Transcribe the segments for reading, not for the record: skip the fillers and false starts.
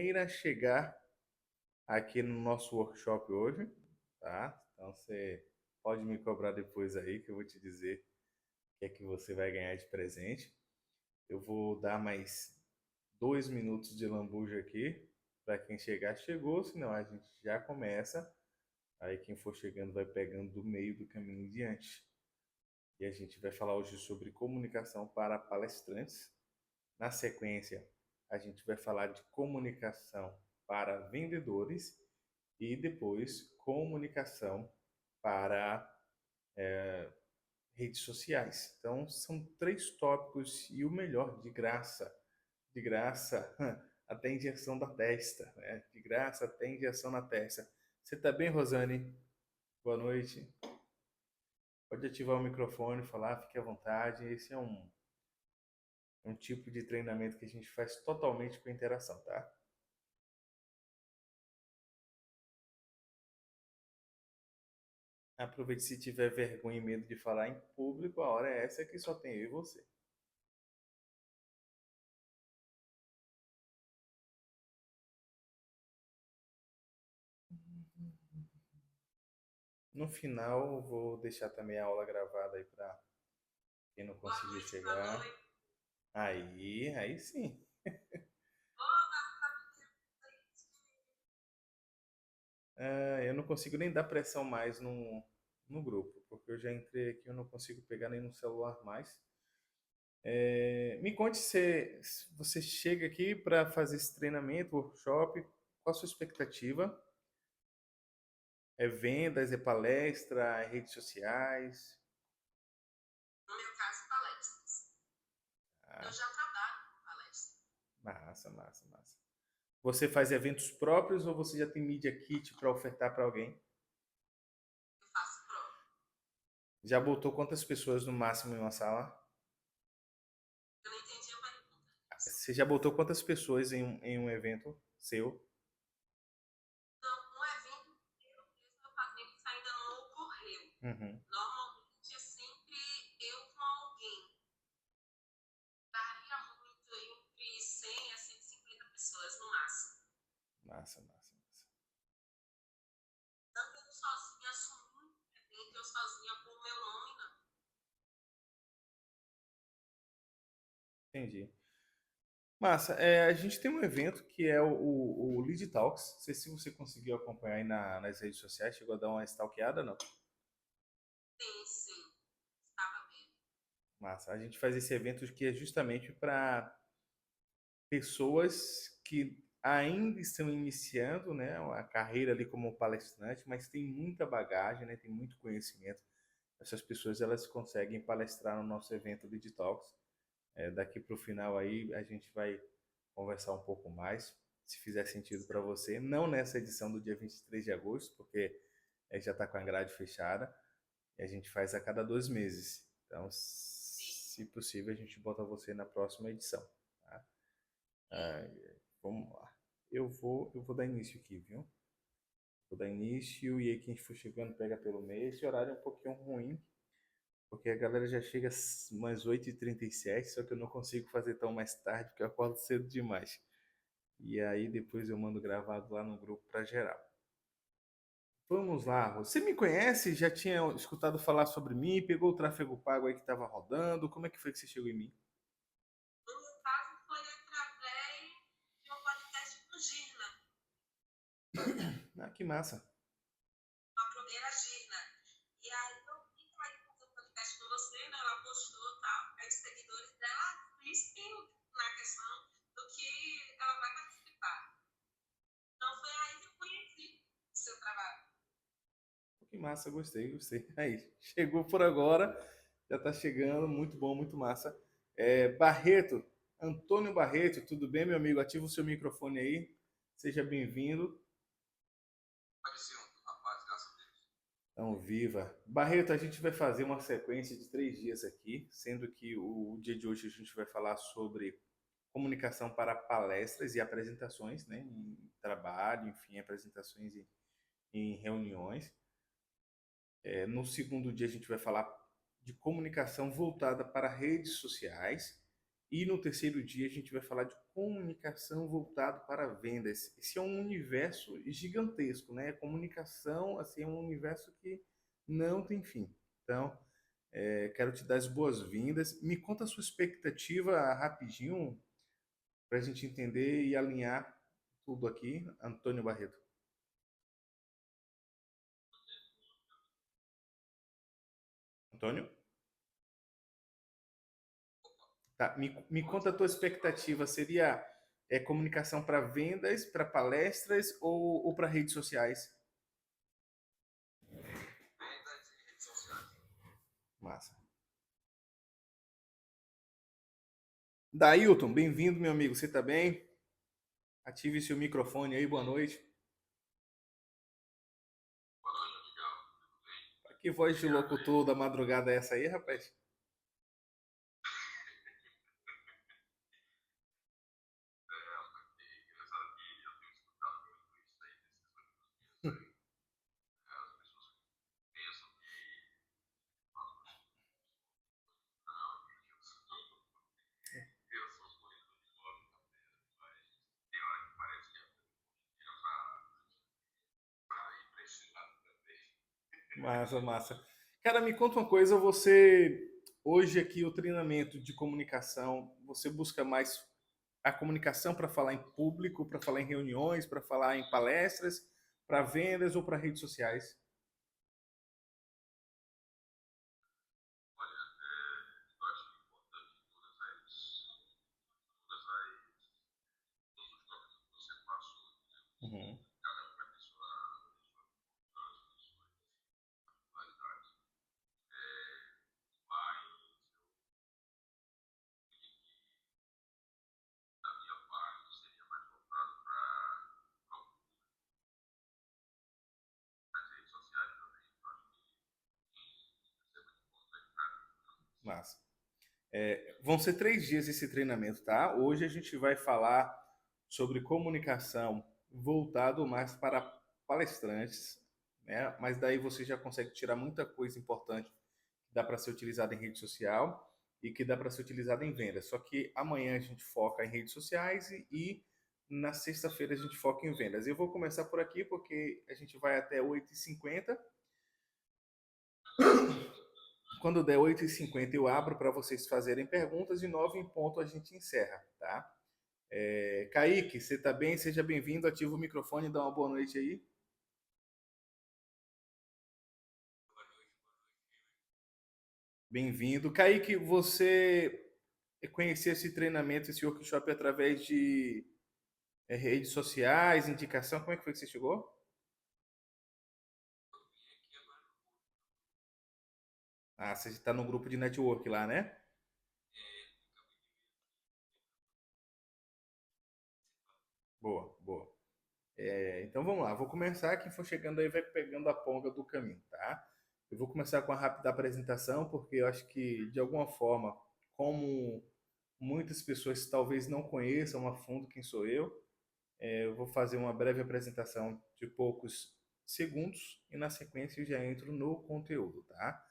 primeira a chegar aqui no nosso workshop hoje, tá? Então você pode me cobrar depois aí que eu vou te dizer o que é que você vai ganhar de presente. Eu vou dar mais 2 minutos de lambuja aqui para quem chegar, chegou, senão a gente já começa. Aí quem for chegando vai pegando do meio do caminho em diante. E a gente vai falar hoje sobre comunicação para palestrantes. Na sequência, a gente vai falar de comunicação para vendedores e depois comunicação para redes sociais. Então, são 3 tópicos e o melhor, de graça, até injeção da testa, né? De graça até injeção na testa. Você tá bem, Rosane? Boa noite. Pode ativar o microfone, falar, fique à vontade. Esse é um tipo de treinamento que a gente faz totalmente com interação, tá? Aproveite se tiver vergonha e medo de falar em público, a hora é essa que só tem eu e você. No final, vou deixar também a aula gravada aí para quem não conseguiu chegar. Aí sim. Eu não consigo nem dar pressão mais no grupo, porque eu já entrei aqui, eu não consigo pegar nem no celular mais. Me conte se você chega aqui para fazer esse treinamento, workshop, qual a sua expectativa? É vendas, é palestra, é redes sociais? No meu caso, palestras. Eu Ah, já trabalho com palestras. massa, massa, massa. Você faz eventos próprios ou você já tem media kit para ofertar para alguém? Eu faço prova. Já botou quantas pessoas no máximo em uma sala? Eu não entendi a pergunta. Você já botou quantas pessoas em um evento seu? Então, um evento eu mesma fazendo, isso ainda não ocorreu. Uhum. Normalmente é sempre eu com alguém. Varia muito entre 100 a 150 pessoas no máximo. Massa, massa, massa. Tanto eu sozinha assumir um evento, eu sozinha com o meu nome, não. Entendi. Massa, a gente tem um evento que é o Lead Talks. Não sei se você conseguiu acompanhar aí nas redes sociais, chegou a dar uma stalkeada, não? Sim, sim. Estava vendo. Massa, a gente faz esse evento que é justamente para pessoas que ainda estão iniciando, né, a carreira ali como palestrante, mas tem muita bagagem, né, tem muito conhecimento. Essas pessoas elas conseguem palestrar no nosso evento Lead Talks. Daqui para o final aí a gente vai conversar um pouco mais, se fizer sentido para você. Não nessa edição do dia 23 de agosto, porque já está com a grade fechada, e a gente faz a cada 2 meses. Então, Sim. se possível, a gente bota você na próxima edição. Tá? Ah, vamos lá. Eu vou dar início aqui, viu? Vou dar início e aí quem for chegando pega pelo meio. Esse horário é um pouquinho ruim, porque a galera já chega umas 8h37, só que eu não consigo fazer tão mais tarde, porque eu acordo cedo demais. E aí depois eu mando gravado lá no grupo para geral. Vamos lá, você me conhece? Já tinha escutado falar sobre mim? Pegou o tráfego pago aí que estava rodando? Como é que foi que você chegou em mim? No meu caso, foi através de um podcast do Gina, Ah, que massa. a primeira Gina. E aí eu vi que ela ia fazer um podcast com você, né? Ela postou tal. Aí os seguidores dela insistem na questão do que ela vai participar. Então foi aí que eu conheci o seu trabalho. Que massa, gostei, gostei. Aí, chegou por agora, já tá chegando, muito bom, muito massa. Barreto, Antônio Barreto, tudo bem, meu amigo? Ativa o seu microfone aí, seja bem-vindo. Apareceu, rapaz, graças a Deus. Então, viva. Barreto, a gente vai fazer uma sequência de 3 dias aqui, sendo que o dia de hoje a gente vai falar sobre comunicação para palestras e apresentações, né, em trabalho, enfim, apresentações em reuniões. No segundo dia a gente vai falar de comunicação voltada para redes sociais E no terceiro dia a gente vai falar de comunicação voltado para vendas. Esse é um universo gigantesco, né? Comunicação, assim, é um universo que não tem fim. Então, quero te dar as boas-vindas. Me conta a sua expectativa rapidinho para a gente entender e alinhar tudo aqui, Antônio Barreto. Antônio? Tá, me conta a tua expectativa. Seria comunicação para vendas, para palestras ou para redes sociais? Massa. Dailton, bem-vindo, meu amigo. Você tá bem? Ative seu microfone aí, boa noite. Que voz de locutor da madrugada é essa aí, rapaz? Massa, massa. Cara, me conta uma coisa, você hoje aqui o treinamento de comunicação, você busca mais a comunicação para falar em público, para falar em reuniões, para falar em palestras, para vendas ou para redes sociais? Uhum. Massa. Vão ser 3 dias esse treinamento, tá? Hoje a gente vai falar sobre comunicação voltado mais para palestrantes, né? Mas daí você já consegue tirar muita coisa importante que dá para ser utilizada em rede social e que dá para ser utilizada em venda. Só que amanhã a gente foca em redes sociais e na sexta-feira a gente foca em vendas. Eu vou começar por aqui porque a gente vai até 8h50. Quando der 8h50 eu abro para vocês fazerem perguntas e 9 em ponto a gente encerra, tá? Kaique, você tá bem? Seja bem-vindo. Ativa o microfone e dá uma boa noite aí. Bem-vindo. Kaique, você conheceu esse treinamento, esse workshop através de redes sociais, indicação? Como é que foi que você chegou? Ah, você está no grupo de network lá, né? Boa, boa. Então vamos lá, vou começar. Quem for chegando aí vai pegando a ponga do caminho, tá? Eu vou começar com a rápida apresentação, porque eu acho que, de alguma forma, como muitas pessoas talvez não conheçam a fundo quem sou eu vou fazer uma breve apresentação de poucos segundos e, na sequência, eu já entro no conteúdo, tá?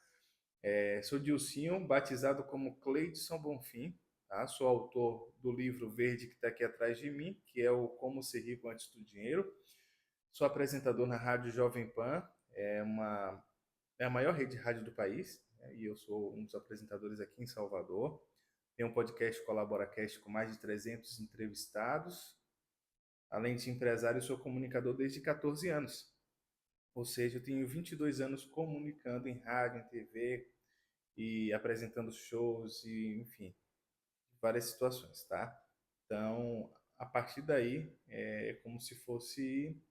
Sou Dilcinho, batizado como Cleidson Bonfim, tá? Sou autor do livro verde que está aqui atrás de mim, que é o Como Ser Rico Antes do Dinheiro. Sou apresentador na Rádio Jovem Pan, é a maior rede de rádio do país, né? E eu sou um dos apresentadores aqui em Salvador. Tenho um podcast ColaboraCast com mais de 300 entrevistados. Além de empresário, sou comunicador desde 14 anos. Ou seja, eu tenho 22 anos comunicando em rádio, em TV e apresentando shows e, enfim, várias situações, tá? Então, a partir daí, é como se fosse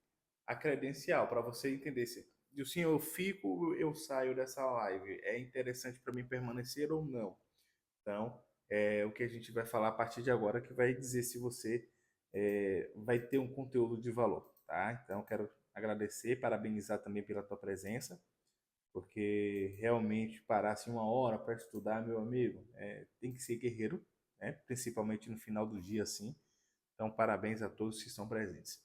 a credencial para você entender se sim, eu fico, eu saio dessa live. É interessante para mim permanecer ou não? Então, é o que a gente vai falar a partir de agora que vai dizer se você vai ter um conteúdo de valor, tá? Então, quero agradecer, parabenizar também pela tua presença, porque realmente parar assim 1 hora para estudar, meu amigo, tem que ser guerreiro, né? Principalmente no final do dia, assim. Então, parabéns a todos que estão presentes.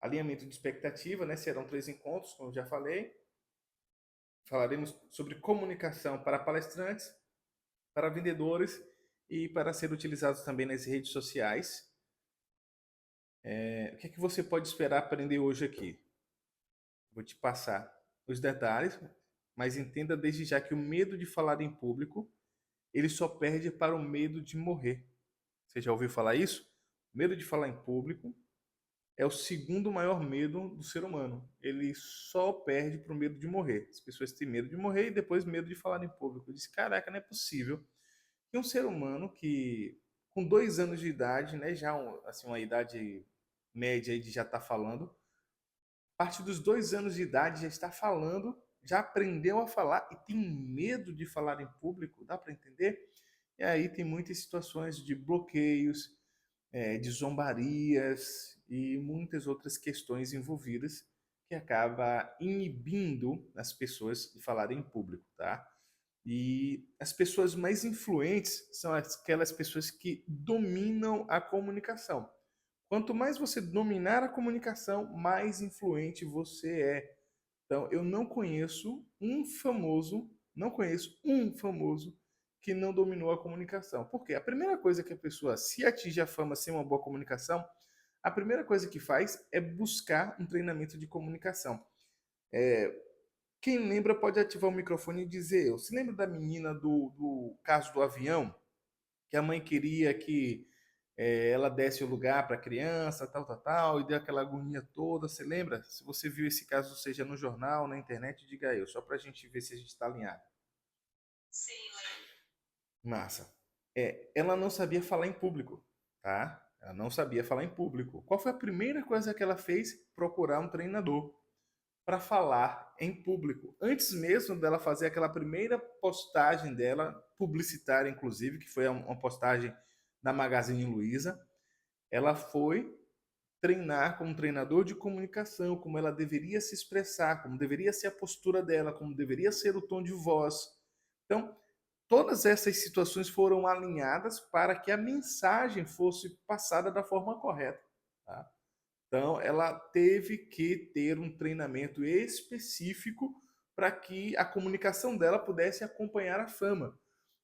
Alinhamento de expectativa, né? Serão 3 encontros, como eu já falei. Falaremos sobre comunicação para palestrantes, para vendedores e para ser utilizados também nas redes sociais. O que é que você pode esperar aprender hoje aqui? Vou te passar os detalhes, mas entenda desde já que o medo de falar em público, ele só perde para o medo de morrer. Você já ouviu falar isso? O medo de falar em público é o segundo maior medo do ser humano. Ele só perde para o medo de morrer. As pessoas têm medo de morrer e depois medo de falar em público. Eu disse, caraca, não é possível que um ser humano que com 2 anos de idade, né, já assim, uma idade média aí de já estar falando, a partir dos 2 anos de idade já está falando, já aprendeu a falar e tem medo de falar em público, dá para entender? E aí tem muitas situações de bloqueios, de zombarias e muitas outras questões envolvidas que acaba inibindo as pessoas de falarem em público, tá? E as pessoas mais influentes são aquelas pessoas que dominam a comunicação. Quanto mais você dominar a comunicação, mais influente você é. Então, eu não conheço um famoso que não dominou a comunicação. Por quê? A primeira coisa que a pessoa, se atinge a fama sem uma boa comunicação, a primeira coisa que faz é buscar um treinamento de comunicação. Quem lembra pode ativar o microfone e dizer eu. Se lembra da menina do caso do avião? Que a mãe queria que ela desse o lugar para a criança, tal, tal, tal, e deu aquela agonia toda. Você lembra? Se você viu esse caso, seja no jornal, na internet, diga eu, só para a gente ver se a gente está alinhado. Sim, lembro. Massa. Ela não sabia falar em público, tá? Ela não sabia falar em público. Qual foi a primeira coisa que ela fez? Procurar um treinador para falar em público. Antes mesmo dela fazer aquela primeira postagem dela, publicitária inclusive, que foi uma postagem da Magazine Luiza, ela foi treinar como treinador de comunicação, como ela deveria se expressar, como deveria ser a postura dela, como deveria ser o tom de voz. Então, todas essas situações foram alinhadas para que a mensagem fosse passada da forma correta. Tá? Então, ela teve que ter um treinamento específico para que a comunicação dela pudesse acompanhar a fama.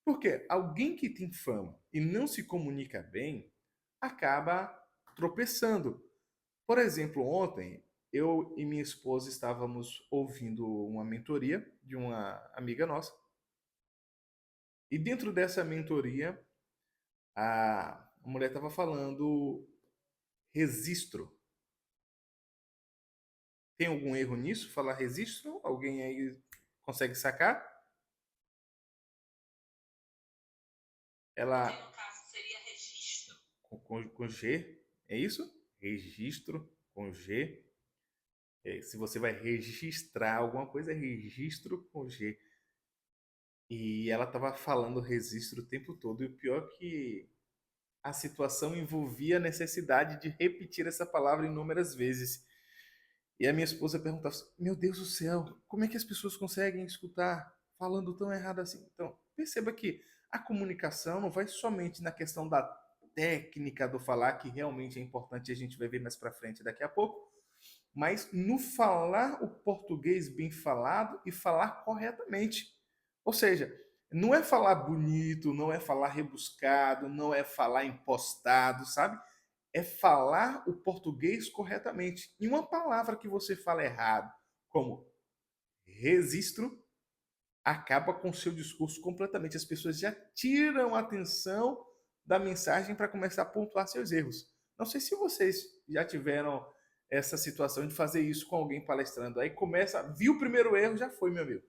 Porque alguém que tem fama e não se comunica bem acaba tropeçando. Por exemplo, ontem eu e minha esposa estávamos ouvindo uma mentoria de uma amiga nossa. E dentro dessa mentoria, a mulher estava falando registro. Tem algum erro nisso? Falar registro? Alguém aí consegue sacar? Que Ela no caso seria registro. com G, é isso? Registro com G. Se você vai registrar alguma coisa, é registro com G. E ela estava falando registro o tempo todo. E o pior é que a situação envolvia a necessidade de repetir essa palavra inúmeras vezes. E a minha esposa perguntava assim, meu Deus do céu, como é que as pessoas conseguem escutar falando tão errado assim? Então, perceba que a comunicação não vai somente na questão da técnica do falar, que realmente é importante, e a gente vai ver mais para frente daqui a pouco, mas no falar o português bem falado e falar corretamente. Ou seja, não é falar bonito, não é falar rebuscado, não é falar impostado, sabe? É falar o português corretamente. E uma palavra que você fala errado, como registro, acaba com o seu discurso completamente. As pessoas já tiram a atenção da mensagem para começar a pontuar seus erros. Não sei se vocês já tiveram essa situação de fazer isso com alguém palestrando. Aí começa, viu o primeiro erro, já foi, meu amigo.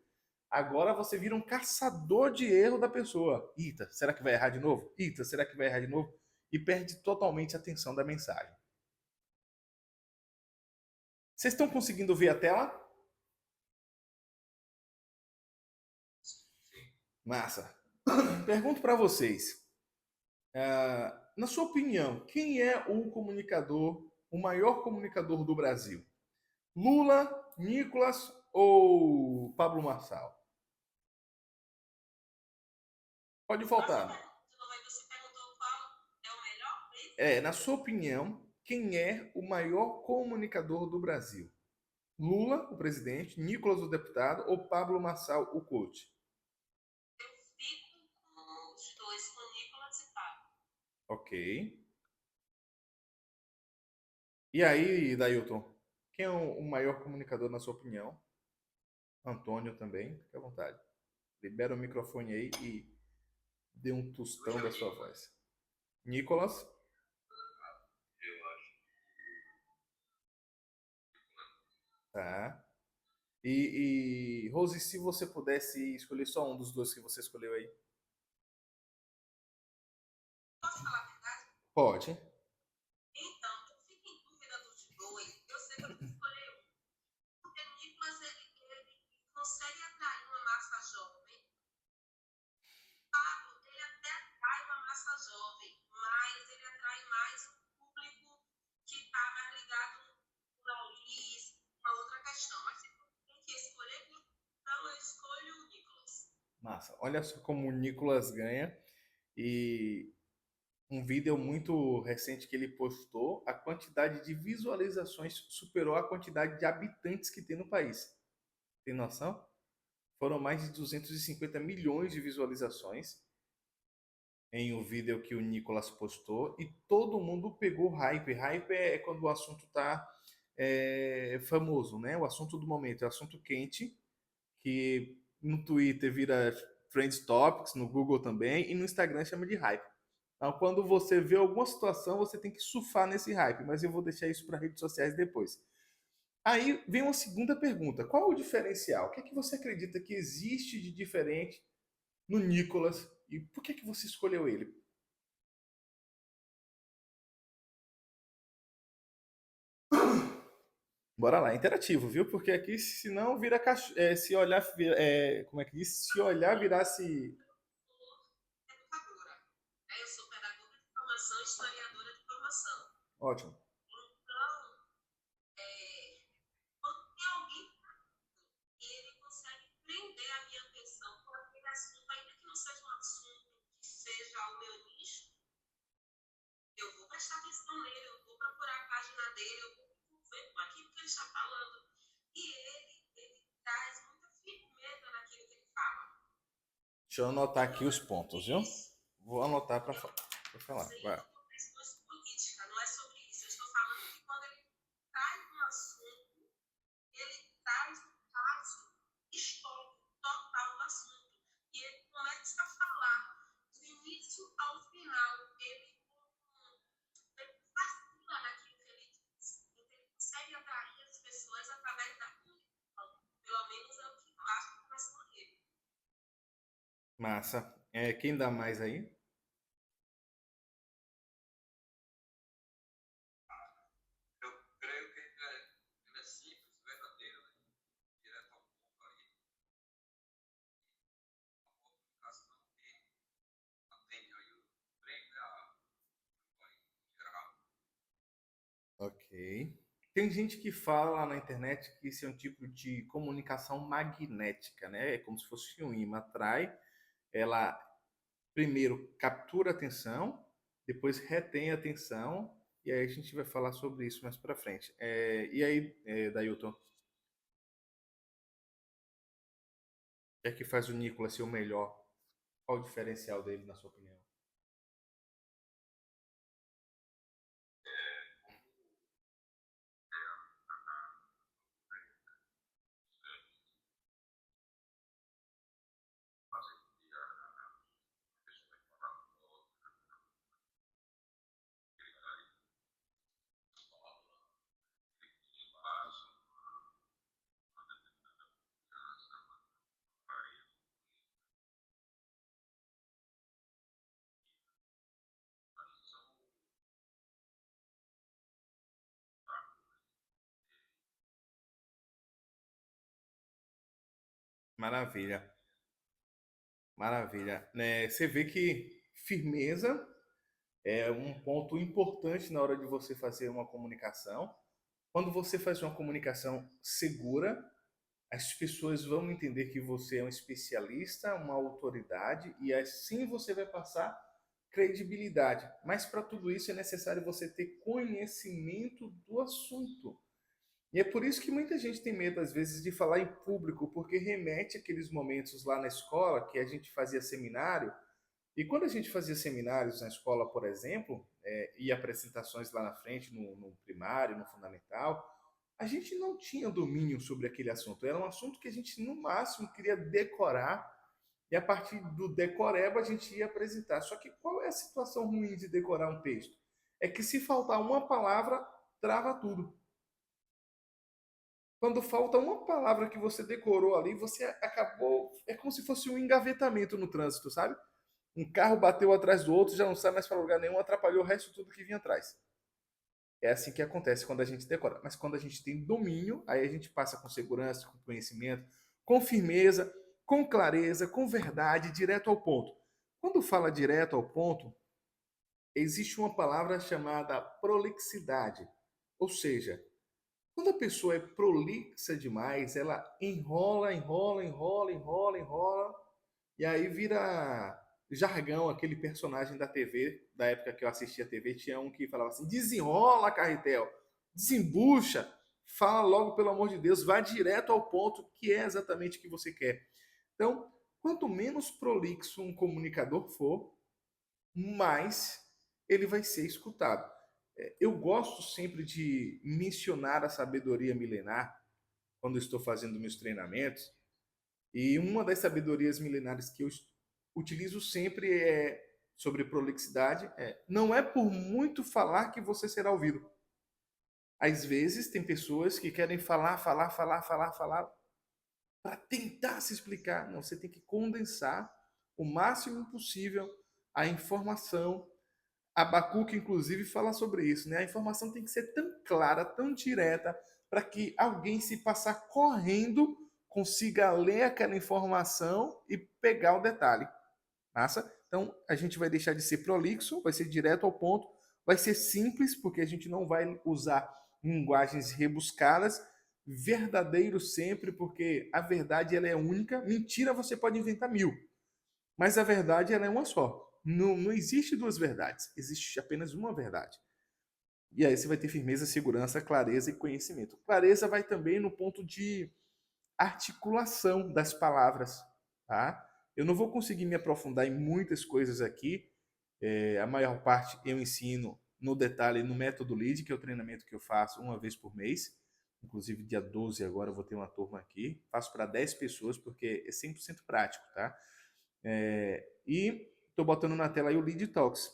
Agora você vira um caçador de erro da pessoa. Eita, será que vai errar de novo? Eita, será que vai errar de novo? E perde totalmente a atenção da mensagem. Vocês estão conseguindo ver a tela? Massa. Pergunto para vocês. Na sua opinião, quem é o comunicador, o maior comunicador do Brasil? Lula, Nicolas ou Pablo Marçal? Pode Nossa, voltar. de novo, aí você perguntou qual é o melhor, é isso? Na sua opinião, quem é o maior comunicador do Brasil? Lula, o presidente, Nicolas, o deputado ou Pablo Marçal, o coach? Eu fico com os dois, com o Nicolas e Ok. E aí, Dailton, quem é o maior comunicador na sua opinião? Antônio também, fique à vontade. Libera o microfone aí e dê um tostão da sua voz. Nicolas, tá. Rose, se você pudesse escolher só um dos dois que você escolheu aí. Posso falar a verdade? Pode. Então, eu fico em dúvida dos dois. Eu sei que eu vou escolher um. Porque o Nicolas, ele consegue atrair uma massa jovem. Pablo, ele até atrai uma massa jovem, mas ele atrai mais um público que está mais ligado na Ulis, uma outra questão. Mas se tem que escolher, então eu escolho o Nicolas. Massa. Olha só como o Nicolas ganha. E um vídeo muito recente que ele postou, a quantidade de visualizações superou a quantidade de habitantes que tem no país. Tem noção? Foram mais de 250 milhões de visualizações em um vídeo que o Nicolas postou e todo mundo pegou hype. Hype é quando o assunto está famoso, né? O assunto do momento, é o assunto quente, que no Twitter vira Trend Topics, no Google também, e no Instagram chama de hype. Então, quando você vê alguma situação, você tem que surfar nesse hype, mas eu vou deixar isso para redes sociais depois. Aí vem uma segunda pergunta: qual é o diferencial? O que é que você acredita que existe de diferente no Nicolas e por que é que você escolheu ele? Bora lá, interativo, viu? Porque aqui, se não, vira se olhar, como é que diz? Se olhar, virasse. Eu sou educadora, né? Eu sou pedagoga de formação, historiadora de formação. Ótimo. Então, quando tem alguém e ele consegue prender a minha atenção com aquele assunto, ainda que não seja um assunto que seja o meu nicho, eu vou prestar atenção nele, eu vou procurar a página dele, eu vou ver com aquilo que ele está falando. E ele traz muita firmeza naquilo que ele fala. Deixa eu anotar aqui Não é os sobre pontos, viu? isso. Vou anotar para Eu falar. sei Vai. por questões políticas, não é sobre isso. Eu estou falando que quando ele traz um assunto, ele traz um caso histórico total do assunto. E ele começa a falar do início ao final. Ele fascina naquilo que ele diz. Então, ele consegue atrair as pessoas através da comunicação. Pelo menos é o que eu acho com relação a ele. Massa. Quem dá mais aí? Eu creio que ele é simples, verdadeiro, né? Direto ao ponto ali, uma comunicação que atende aí o prêmio em geral. Ok. Tem gente que fala lá na internet que isso é um tipo de comunicação magnética, né? É como se fosse um imã, atrai, ela primeiro captura a atenção, depois retém a atenção, e aí a gente vai falar sobre isso mais para frente. E aí, Dailton, o que é que faz o Nicolas ser o melhor? Qual o diferencial dele, na sua opinião? Maravilha, maravilha. Você vê que firmeza é um ponto importante na hora de você fazer uma comunicação. Quando você faz uma comunicação segura, as pessoas vão entender que você é um especialista, uma autoridade, e assim você vai passar credibilidade. Mas para tudo isso é necessário você ter conhecimento do assunto. E é por isso que muita gente tem medo, às vezes, de falar em público, porque remete àqueles momentos lá na escola que a gente fazia seminário E quando a gente fazia seminários na escola, por exemplo, e apresentações lá na frente, no primário, no fundamental, a gente não tinha domínio sobre aquele assunto. Era um assunto que a gente, no máximo, queria decorar, e a partir do decoreba a gente ia apresentar. Só que qual é a situação ruim de decorar um texto? É que se faltar uma palavra, trava tudo. Quando falta uma palavra que você decorou ali, você acabou. É como se fosse um engavetamento no trânsito, sabe? Um carro bateu atrás do outro, já não sai mais para lugar nenhum, atrapalhou o resto tudo que vinha atrás. É assim que acontece quando a gente decora. Mas quando a gente tem domínio, aí a gente passa com segurança, com conhecimento, com firmeza, com clareza, com verdade, direto ao ponto. Quando fala direto ao ponto, existe uma palavra chamada prolixidade. Ou seja, quando a pessoa é prolixa demais, ela enrola, enrola, enrola, enrola, enrola, e aí vira jargão, aquele personagem da TV, da época que eu assistia a TV, tinha um que falava assim: desenrola, Carretel, desembucha, fala logo, pelo amor de Deus, vá direto ao ponto, que é exatamente o que você quer. Então, quanto menos prolixo um comunicador for, mais ele vai ser escutado. Eu gosto sempre de mencionar a sabedoria milenar quando estou fazendo meus treinamentos, e uma das sabedorias milenares que eu utilizo sempre é sobre prolixidade. Não é por muito falar que você será ouvido. Às vezes tem pessoas que querem falar, falar, falar, falar, falar para tentar se explicar. Não, você tem que condensar o máximo possível a informação. Abacuque, inclusive, fala sobre isso, né? A informação tem que ser tão clara, tão direta, para que alguém, se passar correndo, consiga ler aquela informação e pegar o detalhe. Massa? Então, a gente vai deixar de ser prolixo, vai ser direto ao ponto, vai ser simples, porque a gente não vai usar linguagens rebuscadas, verdadeiro sempre, porque a verdade ela é única, mentira você pode inventar mil, mas a verdade ela é uma só. Não, não existe duas verdades, existe apenas uma verdade. E aí você vai ter firmeza, segurança, clareza e conhecimento. Clareza vai também no ponto de articulação das palavras, tá? Eu não vou conseguir me aprofundar em muitas coisas aqui. A maior parte eu ensino no detalhe no método LEAD, que é o treinamento que eu faço uma vez por mês. Inclusive, dia 12 agora eu vou ter uma turma aqui. Faço para 10 pessoas, porque é 100% prático, tá? E estou botando na tela aí o Lead Talks.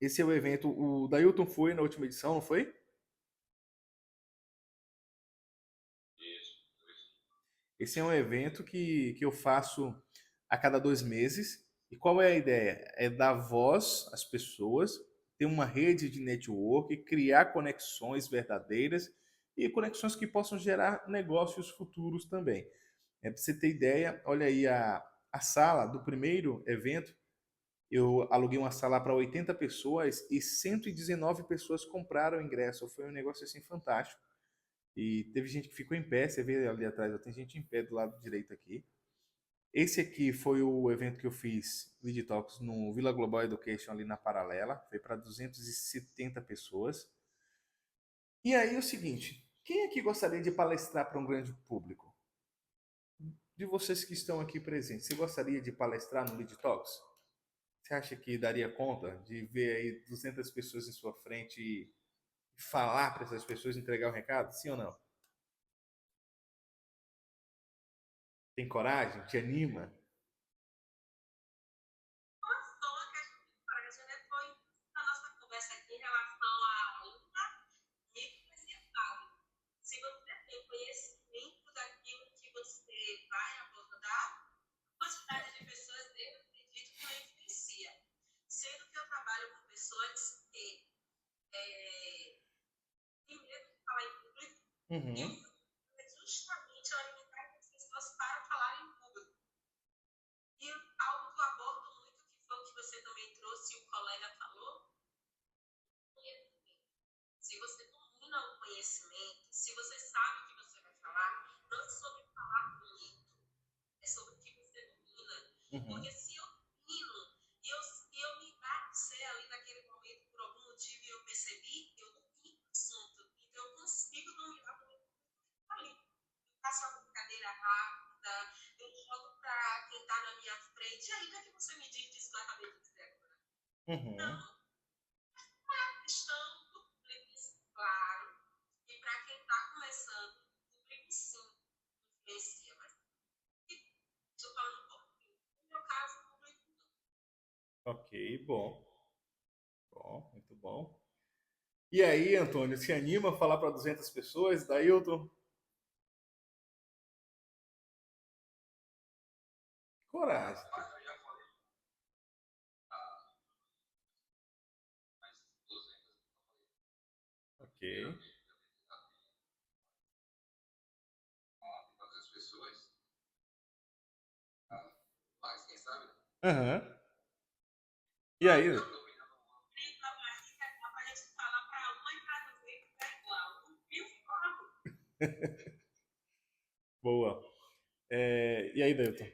Esse é o evento, o Dailton foi na última edição, não foi? Esse é um evento que eu faço a cada 2 meses. E qual é a ideia? É dar voz às pessoas, ter uma rede de network, criar conexões verdadeiras e conexões que possam gerar negócios futuros também. Para você ter ideia, olha aí a sala do primeiro evento. Eu aluguei uma sala para 80 pessoas e 119 pessoas compraram o ingresso. Foi um negócio assim fantástico. E teve gente que ficou em pé, você vê ali atrás, tem gente em pé do lado direito aqui. Esse aqui foi o evento que eu fiz, Lead Talks, no Vila Global Education, ali na Paralela. Foi para 270 pessoas. E aí é o seguinte, quem aqui gostaria de palestrar para um grande público? De vocês que estão aqui presentes, você gostaria de palestrar no Lead Talks? Você acha que daria conta de ver aí 200 pessoas em sua frente e falar para essas pessoas, entregar o recado? Sim ou não? Tem coragem? Te anima? Só que a gente parece, né, foi a nossa conversa aqui em relação à luta microempresário. Se você tem conhecimento daquilo que você vai abordar, a quantidade de pessoas, eu acredito que não influencia. Sendo que eu trabalho com pessoas que têm medo de falar em público, e o Uhum. meu é justamente alimentar as pessoas para falar em público. E algo que eu abordo muito, que foi o que você também trouxe e o colega falou, se você domina o conhecimento, se você sabe o que você vai falar, não é sobre falar bonito, é sobre o que você domina. Uhum. Porque se eu domino e eu me engarcei ali naquele momento por algum motivo e eu percebi, eu domino o assunto. Então eu consigo dominar o ali. Eu faço uma brincadeira rápida, eu jogo para quem está na minha frente. E aí, o que é que você me diz isso que eu acabei de dizer agora. Uhum. Então, a questão do público, claro, e para quem está começando, o público sim influencia, mas estou falando um pouquinho. No meu caso, o público não. Ok, bom. Bom, muito bom. E aí, Antônio, se anima a falar para 200 pessoas? Dailton, coragem. Ok. Aham. E aí? Para a gente falar para uma e para 200 é igual. O fio ficou. Boa. E aí, Dailton?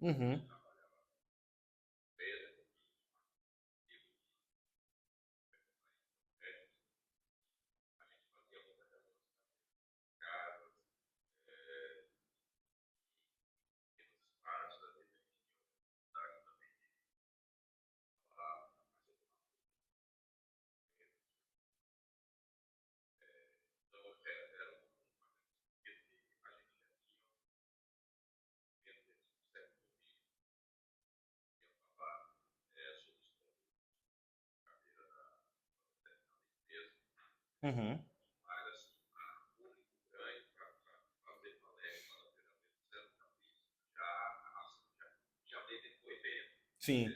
Uhum. Uhum. Sim.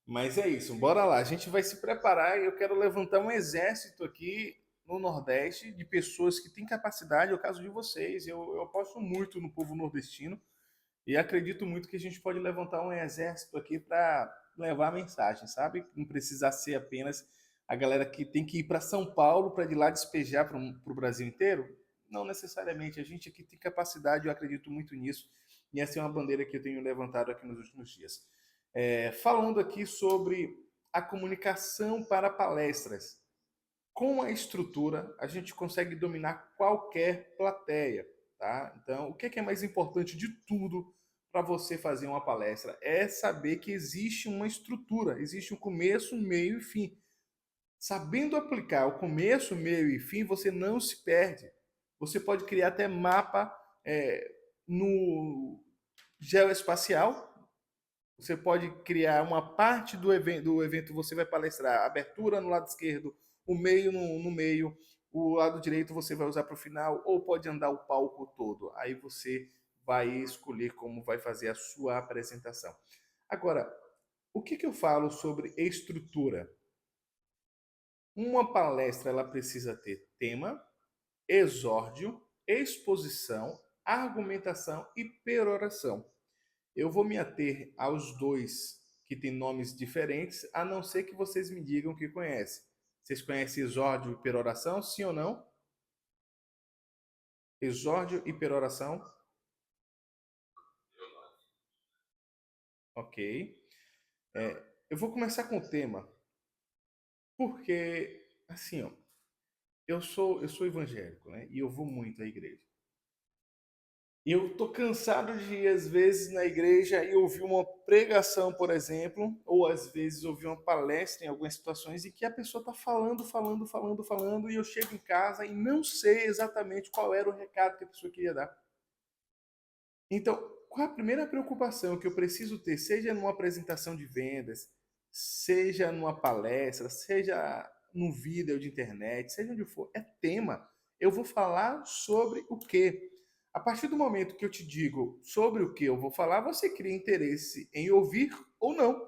Mas é isso, bora lá. A gente vai se preparar e eu quero levantar um exército aqui no Nordeste de pessoas que têm capacidade, é o caso de vocês. Eu aposto muito no povo nordestino e acredito muito que a gente pode levantar um exército aqui para levar a mensagem, sabe? Não precisa ser apenas a galera que tem que ir para São Paulo para de lá despejar para o Brasil inteiro. Não necessariamente. A gente aqui tem capacidade, eu acredito muito nisso. E essa é uma bandeira que eu tenho levantado aqui nos últimos dias. Falando aqui sobre a comunicação para palestras. Com a estrutura, a gente consegue dominar qualquer plateia, tá? Então, o que é mais importante de tudo para você fazer uma palestra? É saber que existe uma estrutura, existe um começo, um meio e fim. Sabendo aplicar o começo, meio e fim, você não se perde. Você pode criar até mapa no geoespacial. Você pode criar uma parte do evento você vai palestrar, abertura no lado esquerdo, o meio no meio, o lado direito você vai usar para o final, ou pode andar o palco todo. Aí você vai escolher como vai fazer a sua apresentação. Agora, o que eu falo sobre estrutura? Uma palestra ela precisa ter tema, exórdio, exposição, argumentação e peroração. Eu vou me ater aos dois que têm nomes diferentes, a não ser que vocês me digam que conhecem. Vocês conhecem exórdio e peroração, sim ou não? Exórdio e peroração? Ok. Eu vou começar com o tema, porque, assim, ó, eu sou evangélico, né? E eu vou muito à igreja. E eu tô cansado de ir, às vezes, na igreja e ouvir uma pregação, por exemplo, ou às vezes ouvir uma palestra em algumas situações em que a pessoa está falando, falando, falando, falando, e eu chego em casa e não sei exatamente qual era o recado que a pessoa queria dar. Então, qual a primeira preocupação que eu preciso ter, seja numa apresentação de vendas, seja numa palestra, seja num vídeo de internet, seja onde for, é tema. Eu vou falar sobre o quê? A partir do momento que eu te digo sobre o que eu vou falar, você cria interesse em ouvir ou não.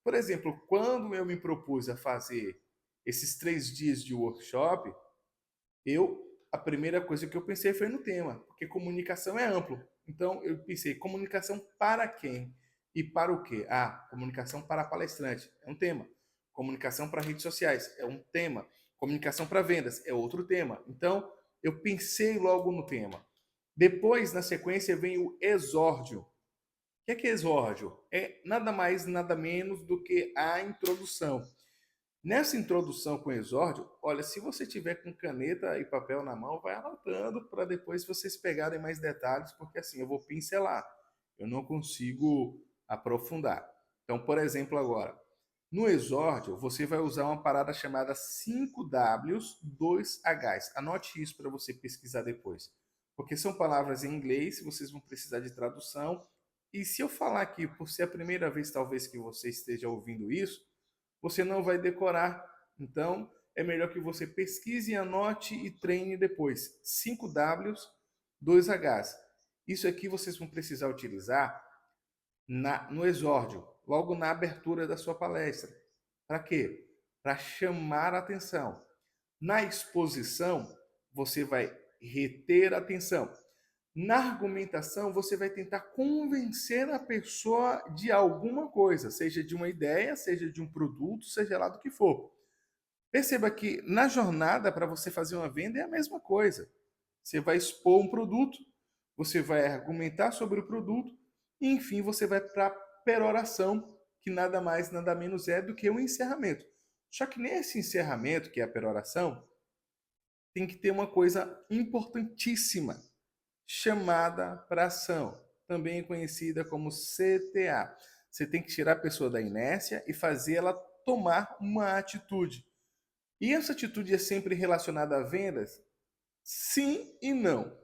Por exemplo, quando eu me propus a fazer esses 3 dias de workshop, a primeira coisa que eu pensei foi no tema, porque comunicação é amplo. Então eu pensei, comunicação para quem? E para o quê? Ah, comunicação para palestrante é um tema. Comunicação para redes sociais é um tema. Comunicação para vendas é outro tema. Então, eu pensei logo no tema. Depois, na sequência, vem o exórdio. O que é exórdio? É nada mais, nada menos do que a introdução. Nessa introdução com exórdio, olha, se você tiver com caneta e papel na mão, vai anotando para depois vocês pegarem mais detalhes, porque assim eu vou pincelar, eu não consigo aprofundar. Então, por exemplo, agora, no exórdio, você vai usar uma parada chamada 5Ws, 2Hs. Anote isso para você pesquisar depois, porque são palavras em inglês, vocês vão precisar de tradução. E se eu falar aqui, por ser a primeira vez talvez que você esteja ouvindo isso, você não vai decorar. Então, é melhor que você pesquise, anote e treine depois. 5Ws, 2Hs. Isso aqui vocês vão precisar utilizar no exórdio, logo na abertura da sua palestra. Para quê? Para chamar a atenção. Na exposição, você vai reter a atenção. Na argumentação, você vai tentar convencer a pessoa de alguma coisa, seja de uma ideia, seja de um produto, seja lá do que for. Perceba que na jornada, para você fazer uma venda, é a mesma coisa. Você vai expor um produto, você vai argumentar sobre o produto, e enfim, você vai para a peroração, que nada mais, nada menos é do que um encerramento. Só que nesse encerramento, que é a peroração, tem que ter uma coisa importantíssima chamada para ação, também conhecida como CTA. Você tem que tirar a pessoa da inércia e fazer ela tomar uma atitude. E essa atitude é sempre relacionada a vendas? Sim e não.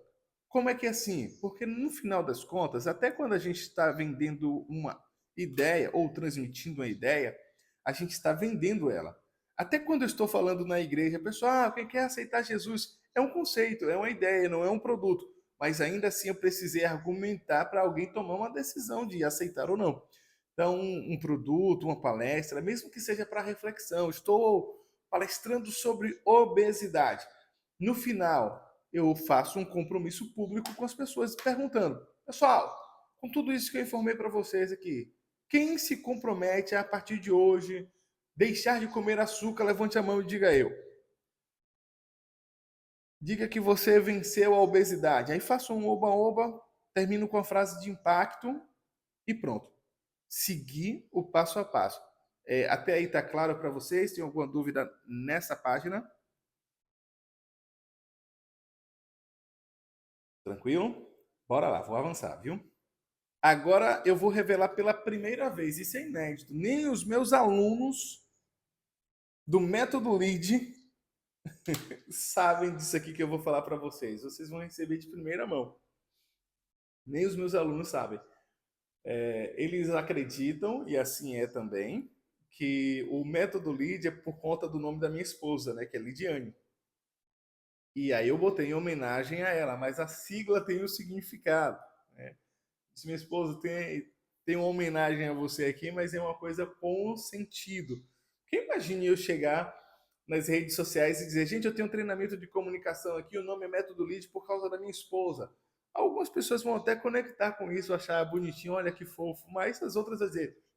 Como é que é assim? Porque no final das contas, até quando a gente está vendendo uma ideia ou transmitindo uma ideia, a gente está vendendo ela. Até quando eu estou falando na igreja, pessoal, quem quer aceitar Jesus é um conceito, é uma ideia, não é um produto. Mas ainda assim eu precisei argumentar para alguém tomar uma decisão de aceitar ou não. Então, um produto, uma palestra, mesmo que seja para reflexão, estou palestrando sobre obesidade. No final, eu faço um compromisso público com as pessoas perguntando: pessoal, com tudo isso que eu informei para vocês aqui, quem se compromete a partir de hoje deixar de comer açúcar? Levante a mão e diga eu. Diga que você venceu a obesidade. Aí faça um oba-oba, termino com a frase de impacto e pronto. Seguir o passo a passo. Até aí está claro para vocês? Tem alguma dúvida nessa página? Tranquilo? Bora lá, vou avançar, viu? Agora eu vou revelar pela primeira vez, isso é inédito. Nem os meus alunos do método LEAD sabem disso aqui que eu vou falar para vocês. Vocês vão receber de primeira mão. Nem os meus alunos sabem. Eles acreditam, e assim é também, que o método LEAD é por conta do nome da minha esposa, né, que é Lidiane. E aí eu botei em homenagem a ela, mas a sigla tem o significado, né? Se minha esposa tem uma homenagem a você aqui, mas é uma coisa com sentido. Porque imagine eu chegar nas redes sociais e dizer, gente, eu tenho um treinamento de comunicação aqui, o nome é Método Lead por causa da minha esposa. Algumas pessoas vão até conectar com isso, achar bonitinho, olha que fofo, mas as outras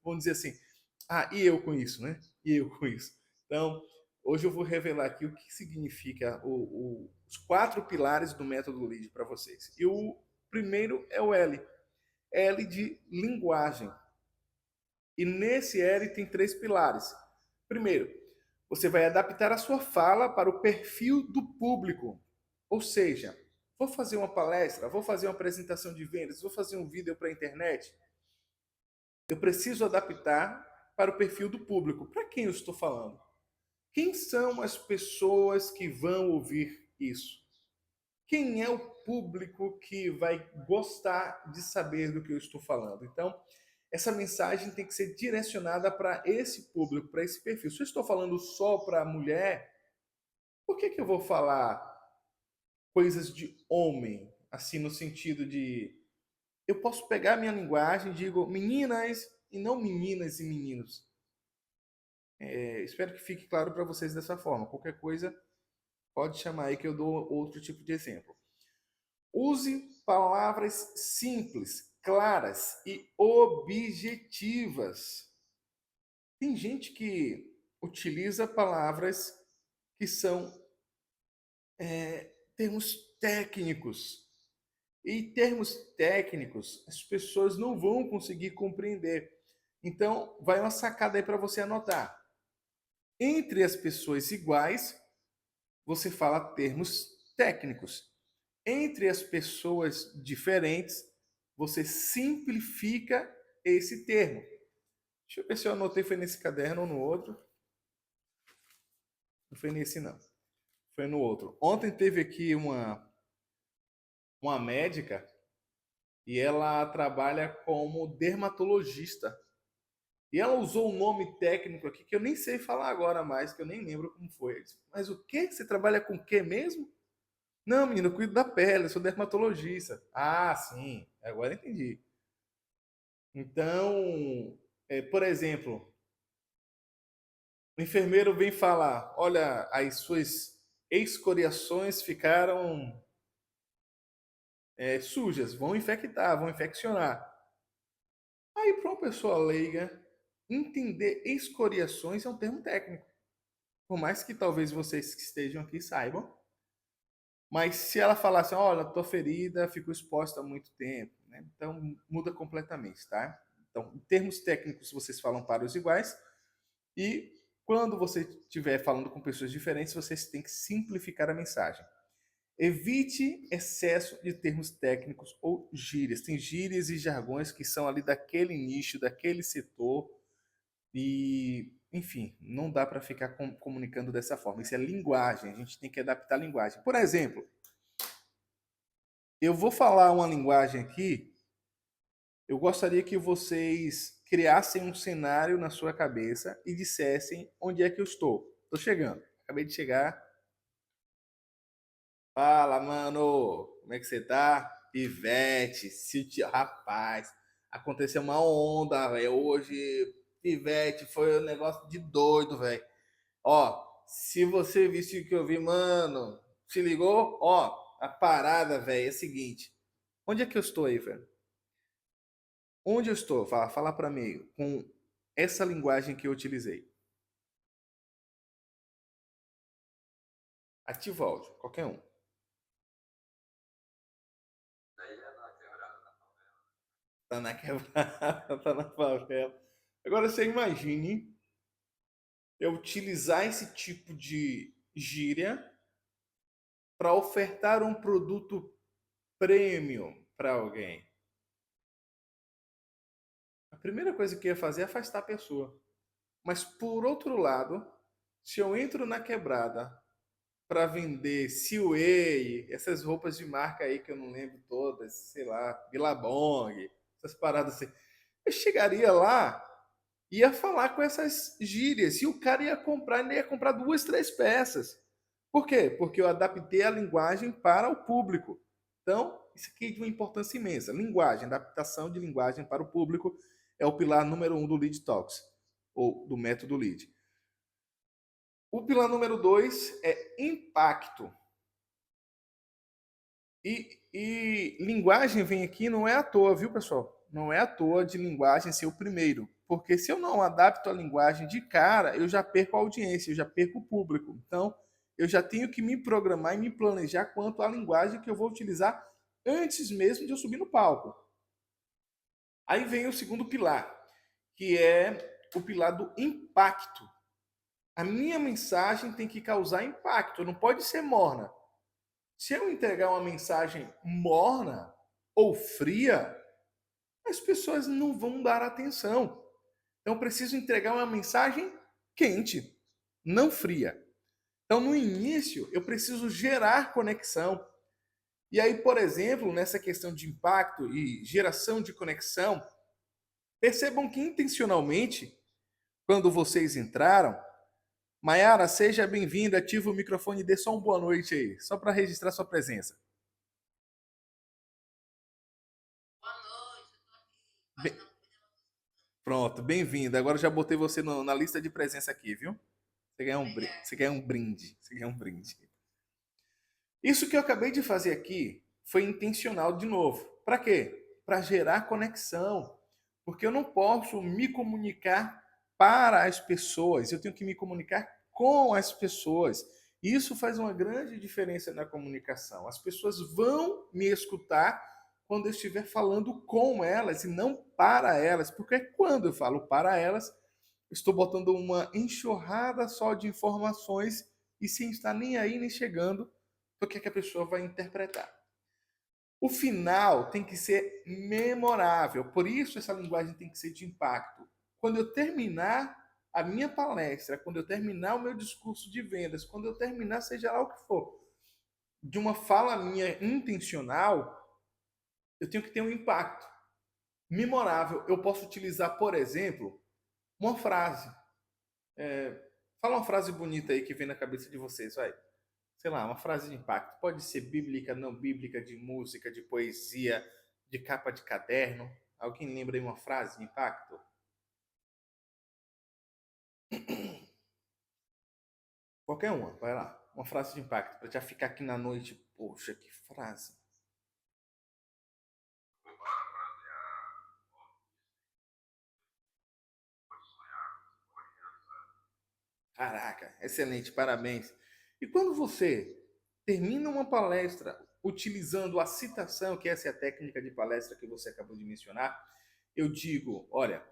vão dizer assim, ah, e eu com isso, né? E eu com isso. Então, hoje eu vou revelar aqui o que significa os 4 pilares do Método Lead para vocês. E o primeiro é o L. L de linguagem. E nesse L tem 3 pilares. Primeiro, você vai adaptar a sua fala para o perfil do público. Ou seja, vou fazer uma palestra, vou fazer uma apresentação de vendas, vou fazer um vídeo para a internet. Eu preciso adaptar para o perfil do público. Para quem eu estou falando? Quem são as pessoas que vão ouvir isso? Quem é o público que vai gostar de saber do que eu estou falando? Então, essa mensagem tem que ser direcionada para esse público, para esse perfil. Se eu estou falando só para mulher, por que eu vou falar coisas de homem? Assim, no sentido de. Eu posso pegar a minha linguagem e digo meninas e não meninas e meninos. Espero que fique claro para vocês dessa forma. Qualquer coisa, pode chamar aí que eu dou outro tipo de exemplo. Use palavras simples, claras e objetivas. Tem gente que utiliza palavras que são termos técnicos. E termos técnicos as pessoas não vão conseguir compreender. Então, vai uma sacada aí para você anotar. Entre as pessoas iguais, você fala termos técnicos. Entre as pessoas diferentes, você simplifica esse termo. Deixa eu ver se eu anotei, foi nesse caderno ou no outro. Não foi nesse, não. Foi no outro. Ontem teve aqui uma médica e ela trabalha como dermatologista. E ela usou um nome técnico aqui que eu nem sei falar agora mais, que eu nem lembro como foi. Eu disse, mas o que? Você trabalha com o que mesmo? Não, menino, eu cuido da pele, eu sou dermatologista. Ah, sim, agora entendi. Então, por exemplo, o enfermeiro vem falar: olha, as suas escoriações ficaram sujas, vão infectar, vão infeccionar. Aí, para uma pessoa leiga, entender escoriações é um termo técnico. Por mais que talvez vocês que estejam aqui saibam, mas se ela falasse, olha, tua ferida ficou exposta há muito tempo, né? Então muda completamente, tá? Então, em termos técnicos, vocês falam para os iguais e quando você estiver falando com pessoas diferentes, vocês têm que simplificar a mensagem. Evite excesso de termos técnicos ou gírias. Tem gírias e jargões que são ali daquele nicho, daquele setor e, enfim, não dá para ficar comunicando dessa forma. Isso é linguagem, a gente tem que adaptar a linguagem. Por exemplo, eu vou falar uma linguagem aqui. Eu gostaria que vocês criassem um cenário na sua cabeça e dissessem onde é que eu estou. Estou chegando. Acabei de chegar. Fala, mano. Como é que você tá? Pivete, rapaz. Aconteceu uma onda, velho. Hoje, Pivete, foi um negócio de doido, velho. Ó, se você visse o que eu vi, mano, se ligou? Ó, a parada, velho, é a seguinte. Onde é que eu estou aí, velho? Onde eu estou? Fala para mim com essa linguagem que eu utilizei. Ativa o áudio, qualquer um. Tá na quebrada, tá na favela. Agora você imagine eu utilizar esse tipo de gíria para ofertar um produto premium para alguém. A primeira coisa que eu ia fazer é afastar a pessoa. Mas por outro lado, se eu entro na quebrada para vender Seaway, essas roupas de marca aí que eu não lembro todas, sei lá, Billabong, essas paradas assim. Eu chegaria lá, ia falar com essas gírias e o cara ia comprar, ele ia comprar duas, três peças. Por quê? Porque eu adaptei a linguagem para o público. Então, isso aqui é de uma importância imensa. Linguagem, adaptação de linguagem para o público é o pilar número 1 do Lead Talks, ou do método Lead. O pilar número 2 é impacto. E linguagem vem aqui não é à toa, viu, pessoal? Não é à toa de linguagem ser o primeiro. Porque se eu não adapto a linguagem de cara, eu já perco a audiência, eu já perco o público. Então, eu já tenho que me programar e me planejar quanto à linguagem que eu vou utilizar antes mesmo de eu subir no palco. Aí vem o segundo pilar, que é o pilar do impacto. A minha mensagem tem que causar impacto, não pode ser morna. Se eu entregar uma mensagem morna ou fria, as pessoas não vão dar atenção. Então, eu preciso entregar uma mensagem quente, não fria. Então, no início, eu preciso gerar conexão. E aí, por exemplo, nessa questão de impacto e geração de conexão, percebam que intencionalmente, quando vocês entraram, Maiara, seja bem-vinda, ativa o microfone e dê só uma boa noite aí, só para registrar sua presença. Bem, pronto, bem-vinda. Agora já botei você na lista de presença aqui, viu? Você ganha um brinde. Você ganha um brinde. Isso que eu acabei de fazer aqui foi intencional de novo. Para quê? para gerar conexão, porque eu não posso me comunicar para as pessoas, eu tenho que me comunicar com as pessoas. Isso faz uma grande diferença na comunicação. As pessoas vão me escutar quando eu estiver falando com elas e não para elas, porque quando eu falo para elas, estou botando uma enxurrada só de informações e sem estar nem aí nem chegando do que a pessoa vai interpretar. O final tem que ser memorável, por isso essa linguagem tem que ser de impacto. Quando eu terminar a minha palestra, quando eu terminar o meu discurso de vendas, quando eu terminar, seja lá o que for, de uma fala minha intencional, eu tenho que ter um impacto memorável. Eu posso utilizar, por exemplo, uma frase. Fala uma frase bonita aí que vem na cabeça de vocês, vai. Sei lá, uma frase de impacto. Pode ser bíblica, não bíblica, de música, de poesia, de capa de caderno. Alguém lembra aí uma frase de impacto? Qualquer uma, vai lá. Uma frase de impacto, para já ficar aqui na noite. Poxa, que frase. Caraca, excelente, parabéns. E quando você termina uma palestra utilizando a citação, que essa é a técnica de palestra que você acabou de mencionar, eu digo, olha,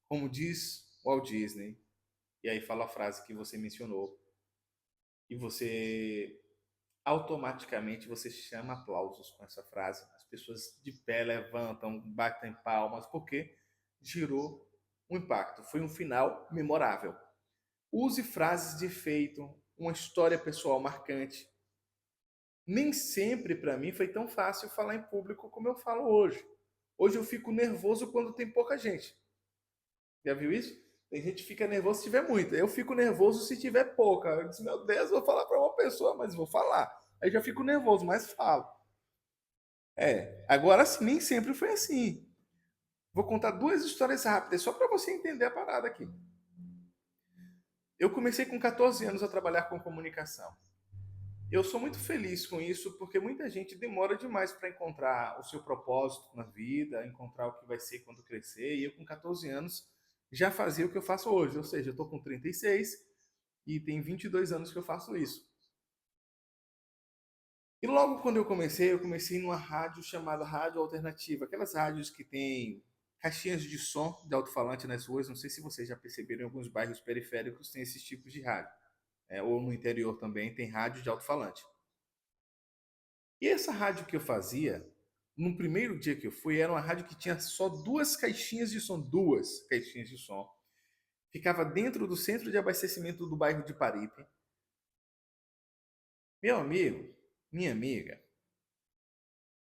como diz Walt Disney, e aí fala a frase que você mencionou, e você automaticamente você chama aplausos com essa frase. As pessoas de pé levantam, batem palmas, porque gerou um impacto. Foi um final memorável. Use frases de efeito, uma história pessoal marcante. Nem sempre para mim foi tão fácil falar em público como eu falo hoje. Hoje eu fico nervoso quando tem pouca gente. Já viu isso? Tem gente que fica nervoso se tiver muita. Eu fico nervoso se tiver pouca. Eu disse, meu Deus, vou falar para uma pessoa, mas vou falar. Aí já fico nervoso, mas falo. Agora sim, nem sempre foi assim. Vou contar duas histórias rápidas, só para você entender a parada aqui. Eu comecei com 14 anos a trabalhar com comunicação. Eu sou muito feliz com isso, porque muita gente demora demais para encontrar o seu propósito na vida, encontrar o que vai ser quando crescer. E eu, com 14 anos, já fazia o que eu faço hoje. Ou seja, eu estou com 36 e tem 22 anos que eu faço isso. E logo quando eu comecei numa rádio chamada Rádio Alternativa, aquelas rádios que tem caixinhas de som de alto-falante nas ruas. Não sei se vocês já perceberam, em alguns bairros periféricos tem esses tipos de rádio. Ou no interior também tem rádio de alto-falante. E essa rádio que eu fazia, no primeiro dia que eu fui, era uma rádio que tinha só duas caixinhas de som. Ficava dentro do centro de abastecimento do bairro de Paripe. Meu amigo, minha amiga,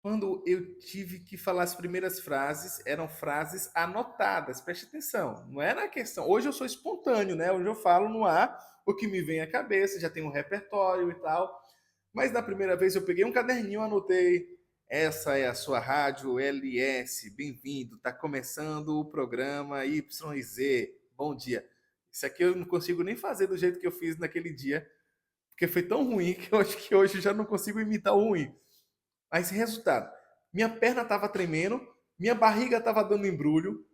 quando eu tive que falar as primeiras frases, eram frases anotadas, preste atenção, não era a questão. Hoje eu sou espontâneo, né? Hoje eu falo no ar o que me vem à cabeça, já tenho um repertório e tal. Mas na primeira vez eu peguei um caderninho, anotei. Essa é a sua rádio LS, bem-vindo. Está começando o programa YZ. Bom dia. Isso aqui eu não consigo nem fazer do jeito que eu fiz naquele dia, porque foi tão ruim que eu acho que hoje eu já não consigo imitar o ruim. Mas resultado, minha perna estava tremendo, minha barriga estava dando embrulho,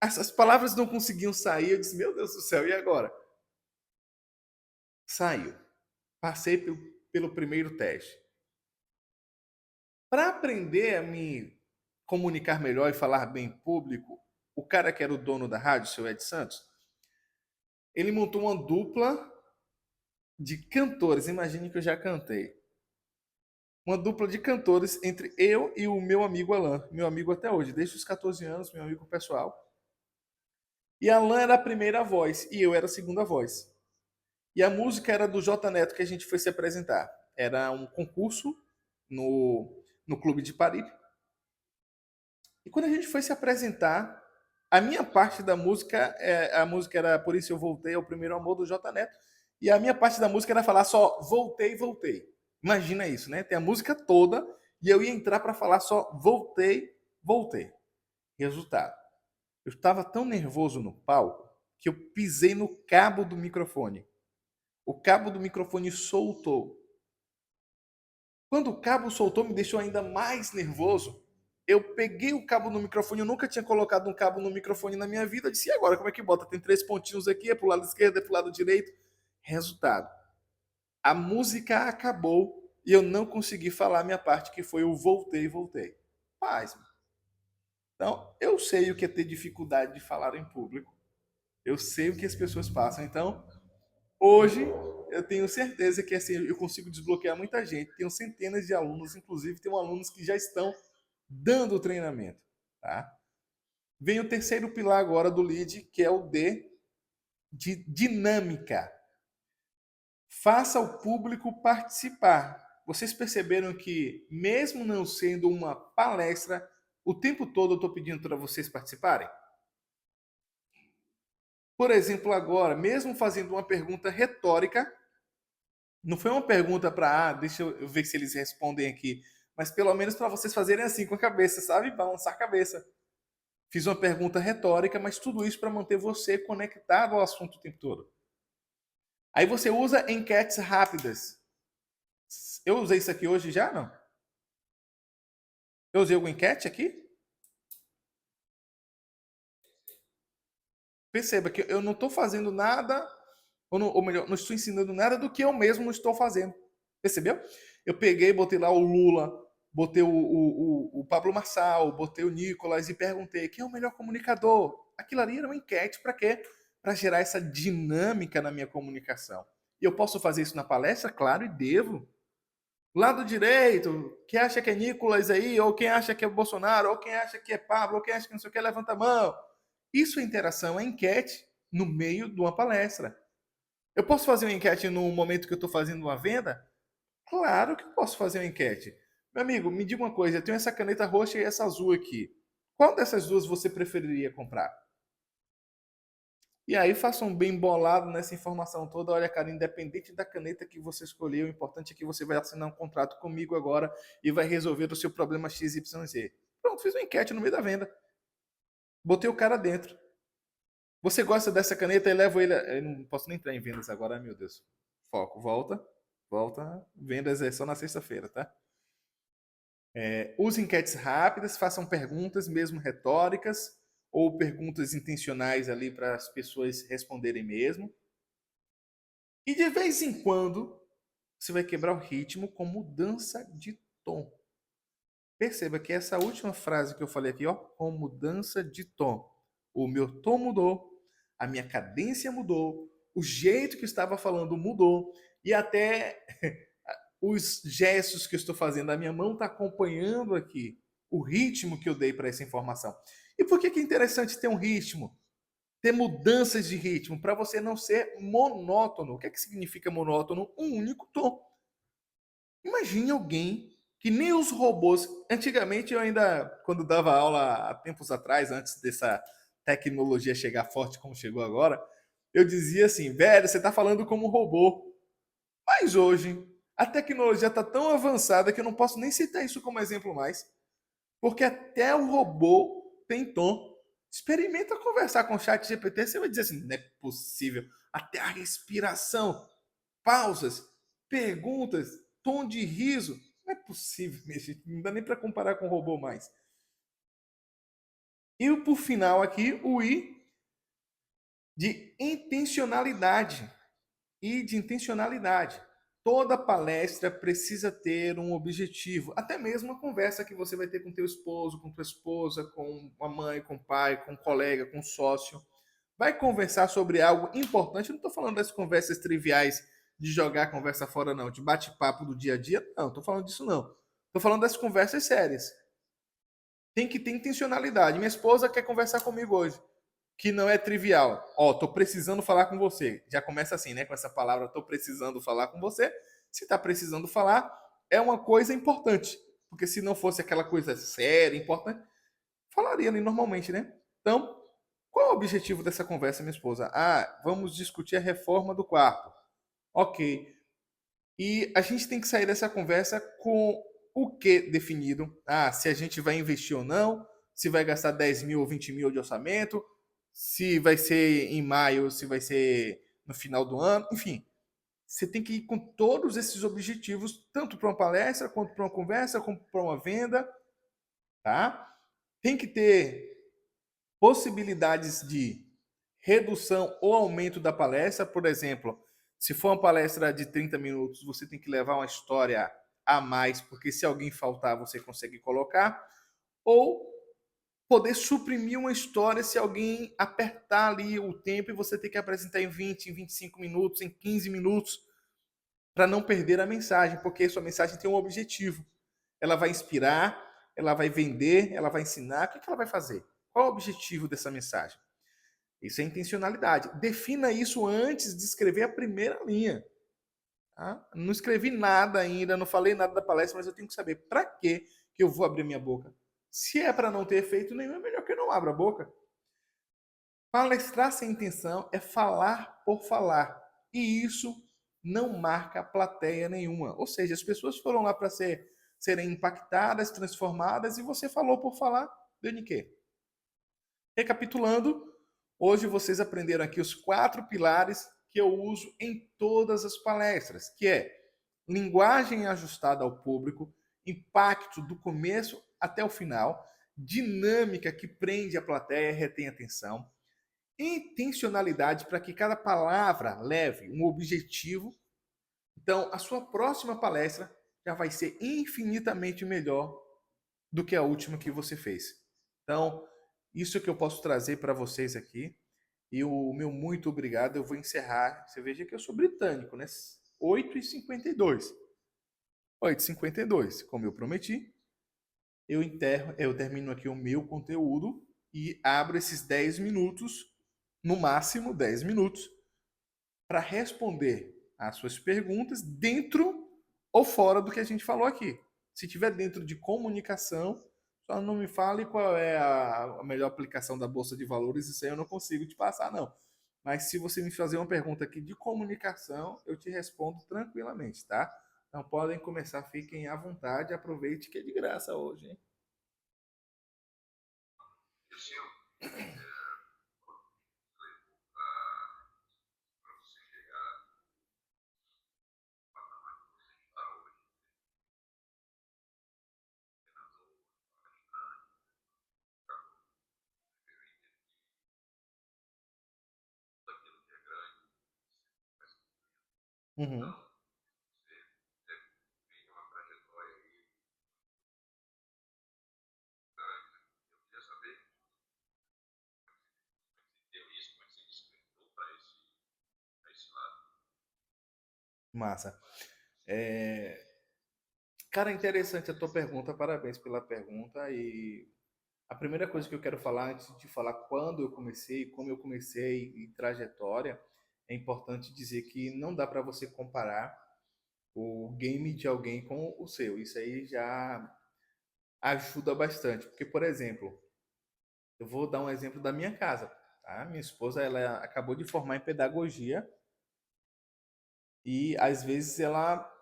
essas palavras não conseguiam sair. Eu disse, meu Deus do céu, e agora? Saiu. Passei pelo primeiro teste. Para aprender a me comunicar melhor e falar bem em público, o cara que era o dono da rádio, o seu Ed Santos, ele montou uma dupla de cantores. Imagine que eu já cantei. Uma dupla de cantores entre eu e o meu amigo Alan, meu amigo até hoje, desde os 14 anos, meu amigo pessoal. E Alan era a primeira voz e eu era a segunda voz. E a música era do J Neto que a gente foi se apresentar. Era um concurso no Clube de Paris. E quando a gente foi se apresentar, a minha parte da música, a música era Por Isso Eu Voltei ao Primeiro Amor, do J Neto, e a minha parte da música era falar só voltei, voltei. Imagina isso, né? Tem a música toda e eu ia entrar para falar só voltei, voltei. Resultado, eu estava tão nervoso no palco que eu pisei no cabo do microfone. O cabo do microfone soltou. Quando o cabo soltou, me deixou ainda mais nervoso. Eu peguei o cabo no microfone, eu nunca tinha colocado um cabo no microfone na minha vida. Eu disse, e agora, como é que bota? Tem 3 pontinhos aqui, é pro lado esquerdo, é pro lado direito. Resultado, a música acabou e eu não consegui falar a minha parte, que foi o voltei, voltei. Paz. Então, eu sei o que é ter dificuldade de falar em público. Eu sei o que as pessoas passam. Então, hoje, eu tenho certeza que assim, eu consigo desbloquear muita gente. Tenho centenas de alunos, inclusive tenho alunos que já estão dando o treinamento. Tá? Vem o terceiro pilar agora do lead, que é o D de dinâmica. Faça o público participar. Vocês perceberam que, mesmo não sendo uma palestra, o tempo todo eu estou pedindo para vocês participarem? Por exemplo, agora, mesmo fazendo uma pergunta retórica, não foi uma pergunta para, deixa eu ver se eles respondem aqui, mas pelo menos para vocês fazerem assim com a cabeça, sabe? Balançar a cabeça. Fiz uma pergunta retórica, mas tudo isso para manter você conectado ao assunto o tempo todo. Aí você usa enquetes rápidas. Eu usei isso aqui hoje já, não? Eu usei alguma enquete aqui? Perceba que eu não estou fazendo nada, ou melhor, não estou ensinando nada do que eu mesmo não estou fazendo. Percebeu? Eu peguei, botei lá o Lula, botei o Pablo Marçal, botei o Nicolas e perguntei quem é o melhor comunicador. Aquilo ali era uma enquete para quê? Para gerar essa dinâmica na minha comunicação. E eu posso fazer isso na palestra? Claro, e devo. Lado direito, quem acha que é Nicolas aí, ou quem acha que é Bolsonaro, ou quem acha que é Pablo, ou quem acha que não sei o que, levanta a mão. Isso é interação, é enquete no meio de uma palestra. Eu posso fazer uma enquete no momento que eu estou fazendo uma venda? Claro que eu posso fazer uma enquete. Meu amigo, me diga uma coisa, eu tenho essa caneta roxa e essa azul aqui. Qual dessas duas você preferiria comprar? E aí faça um bem bolado nessa informação toda. Olha, cara, independente da caneta que você escolher, o importante é que você vai assinar um contrato comigo agora e vai resolver o seu problema XYZ. Pronto, fiz uma enquete no meio da venda. Botei o cara dentro. Você gosta dessa caneta e levo ele. Eu não posso nem entrar em vendas agora, ai, meu Deus. Foco, volta. Volta. Vendas é só na sexta-feira, tá? Use enquetes rápidas, façam perguntas, mesmo retóricas, ou perguntas intencionais ali para as pessoas responderem mesmo. E de vez em quando, você vai quebrar o ritmo com mudança de tom. Perceba que essa última frase que eu falei aqui, ó, com mudança de tom. O meu tom mudou, a minha cadência mudou, o jeito que eu estava falando mudou, e até os gestos que eu estou fazendo, a minha mão está acompanhando aqui o ritmo que eu dei para essa informação. E por que é interessante ter um ritmo? Ter mudanças de ritmo, para você não ser monótono. O que é que significa monótono? Um único tom. Imagine alguém que nem os robôs. Antigamente, eu ainda, quando dava aula há tempos atrás, antes dessa tecnologia chegar forte como chegou agora, eu dizia assim, velho, você está falando como um robô. Mas hoje, a tecnologia está tão avançada que eu não posso nem citar isso como exemplo mais. Porque até o robô tem tom. Experimenta conversar com o chat GPT, você vai dizer assim, não é possível. Até a respiração, pausas, perguntas, tom de riso. Não é possível, minha gente. Não dá nem para comparar com o robô mais. E por final aqui, o I de intencionalidade. I de intencionalidade. Toda palestra precisa ter um objetivo, até mesmo a conversa que você vai ter com teu esposo, com tua esposa, com a mãe, com o pai, com um colega, com um sócio. Vai conversar sobre algo importante. Eu não estou falando das conversas triviais de jogar a conversa fora, não, de bate-papo do dia a dia. Não, estou falando disso não. Estou falando das conversas sérias. Tem que ter intencionalidade. Minha esposa quer conversar comigo hoje, que não é trivial. Ó, tô precisando falar com você. Já começa assim, né? Com essa palavra, tô precisando falar com você. Se tá precisando falar, é uma coisa importante. Porque se não fosse aquela coisa séria, importante, falaria ali normalmente, né? Então, qual é o objetivo dessa conversa, minha esposa? Ah, vamos discutir a reforma do quarto. Ok. E a gente tem que sair dessa conversa com o que definido? Ah, se a gente vai investir ou não, se vai gastar 10 mil ou 20 mil de orçamento, se vai ser em maio, se vai ser no final do ano, enfim. Você tem que ir com todos esses objetivos, tanto para uma palestra, quanto para uma conversa, quanto para uma venda. tá? Tem que ter possibilidades de redução ou aumento da palestra. Por exemplo, se for uma palestra de 30 minutos, você tem que levar uma história a mais, porque se alguém faltar, você consegue colocar. Ou poder suprimir uma história se alguém apertar ali o tempo e você ter que apresentar em 20, em 25 minutos, em 15 minutos, para não perder a mensagem, porque sua mensagem tem um objetivo. Ela vai inspirar, ela vai vender, ela vai ensinar. O que ela vai fazer? Qual é o objetivo dessa mensagem? Isso é intencionalidade. Defina isso antes de escrever a primeira linha. Tá? Não escrevi nada ainda, não falei nada da palestra, mas eu tenho que saber para que eu vou abrir minha boca. Se é para não ter efeito nenhum, é melhor que eu não abra a boca. Palestrar sem intenção é falar por falar. E isso não marca plateia nenhuma. Ou seja, as pessoas foram lá para serem impactadas, transformadas, e você falou por falar. Deu de quê? Recapitulando, hoje vocês aprenderam aqui os 4 pilares que eu uso em todas as palestras, que é linguagem ajustada ao público, impacto do começo até o final, dinâmica que prende a plateia e retém a atenção, intencionalidade para que cada palavra leve um objetivo. Então, a sua próxima palestra já vai ser infinitamente melhor do que a última que você fez. Então, isso que eu posso trazer para vocês aqui. E o meu muito obrigado. Eu vou encerrar. Você veja que eu sou britânico, né? 8h52. 8h52, como eu prometi. Eu termino aqui o meu conteúdo e abro esses 10 minutos, no máximo 10 minutos, para responder às suas perguntas dentro ou fora do que a gente falou aqui. Se tiver dentro de comunicação, só não me fale qual é a melhor aplicação da bolsa de valores, isso aí eu não consigo te passar, não. Mas se você me fazer uma pergunta aqui de comunicação, eu te respondo tranquilamente, tá? Então podem começar, fiquem à vontade, aproveite que é de graça hoje, hein? Uhum. Massa. É... Cara, interessante a tua pergunta, parabéns pela pergunta. E a primeira coisa que eu quero falar, antes de falar quando eu comecei, como eu comecei e trajetória, é importante dizer que não dá para você comparar o game de alguém com o seu. Isso aí já ajuda bastante. Porque, por exemplo, eu vou dar um exemplo da minha casa. Tá? Minha esposa, ela acabou de formar em pedagogia e às vezes ela